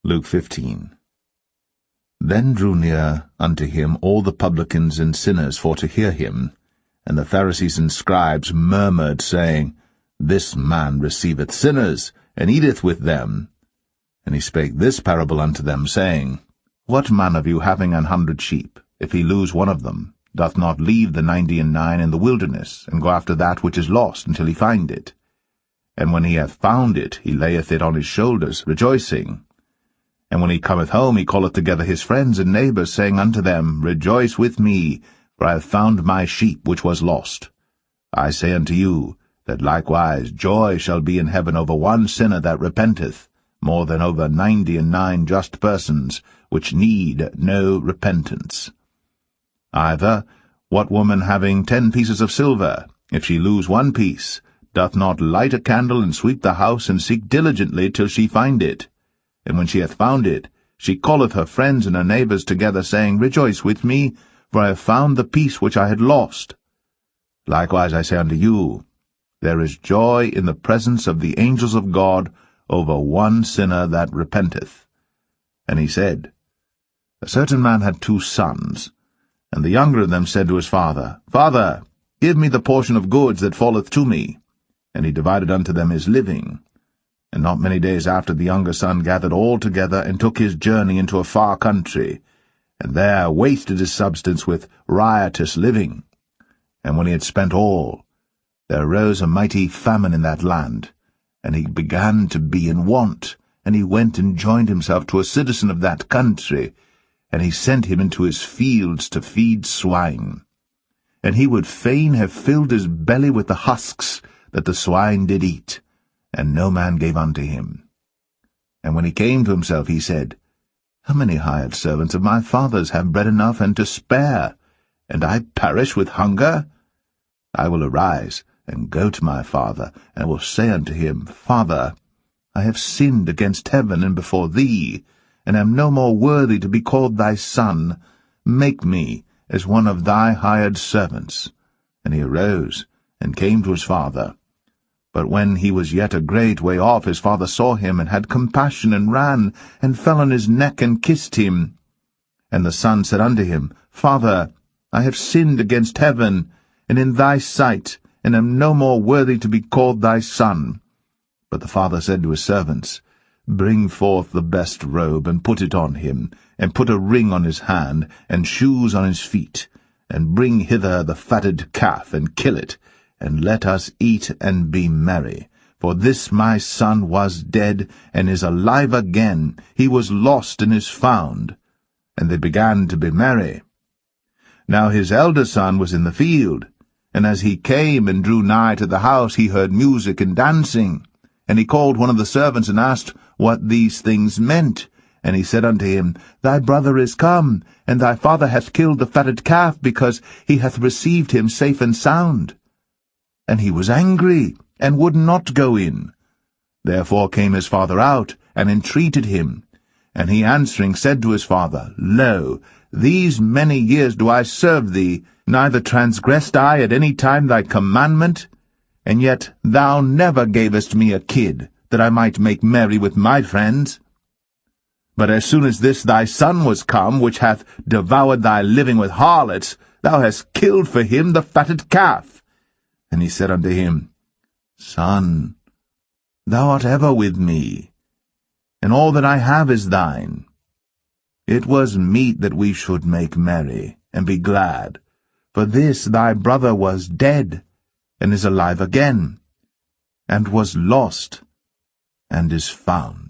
Luke 15. Then drew near unto him all the publicans and sinners for to hear him. And the Pharisees and scribes murmured, saying, This man receiveth sinners, and eateth with them. And he spake this parable unto them, saying, What man of you, having 100 sheep, if he lose one of them, doth not leave the 99 in the wilderness, and go after that which is lost, until he find it? And when he hath found it, he layeth it on his shoulders, rejoicing. And when he cometh home, he calleth together his friends and neighbours, saying unto them, Rejoice with me, for I have found my sheep which was lost. I say unto you, that likewise joy shall be in heaven over one sinner that repenteth, more than over 99 just persons, which need no repentance. Either, what woman having 10 pieces of silver, if she lose one piece, doth not light a candle and sweep the house, and seek diligently till she find it? And when she hath found it, she calleth her friends and her neighbours together, saying, Rejoice with me, for I have found the piece which I had lost. Likewise I say unto you, there is joy in the presence of the angels of God over one sinner that repenteth. And he said, A certain man had 2 sons, and the younger of them said to his father, Father, give me the portion of goods that falleth to me. And he divided unto them his living. And not many days after the younger son gathered all together, and took his journey into a far country, and there wasted his substance with riotous living. And when he had spent all, there arose a mighty famine in that land, and he began to be in want. And he went and joined himself to a citizen of that country, and he sent him into his fields to feed swine. And he would fain have filled his belly with the husks that the swine did eat, and no man gave unto him. And when he came to himself, he said, How many hired servants of my father's have bread enough and to spare, and I perish with hunger? I will arise, and go to my father, and will say unto him, Father, I have sinned against heaven and before thee, and am no more worthy to be called thy son. Make me as one of thy hired servants. And he arose, and came to his father. But when he was yet a great way off, his father saw him, and had compassion, and ran, and fell on his neck, and kissed him. And the son said unto him, Father, I have sinned against heaven, and in thy sight, and am no more worthy to be called thy son. But the father said to his servants, Bring forth the best robe, and put it on him, and put a ring on his hand, and shoes on his feet, and bring hither the fatted calf, and kill it, and let us eat and be merry. For this my son was dead, and is alive again. He was lost, and is found. And they began to be merry. Now his elder son was in the field, and as he came and drew nigh to the house, he heard music and dancing. And he called one of the servants, and asked what these things meant. And he said unto him, Thy brother is come, and thy father hath killed the fatted calf, because he hath received him safe and sound. And he was angry, and would not go in. Therefore came his father out, and entreated him. And he answering said to his father, Lo, these many years do I serve thee, neither transgressed I at any time thy commandment, and yet thou never gavest me a kid, that I might make merry with my friends. But as soon as this thy son was come, which hath devoured thy living with harlots, thou hast killed for him the fatted calf. And he said unto him, Son, thou art ever with me, and all that I have is thine. It was meet that we should make merry, and be glad, for this thy brother was dead, and is alive again, and was lost, and is found.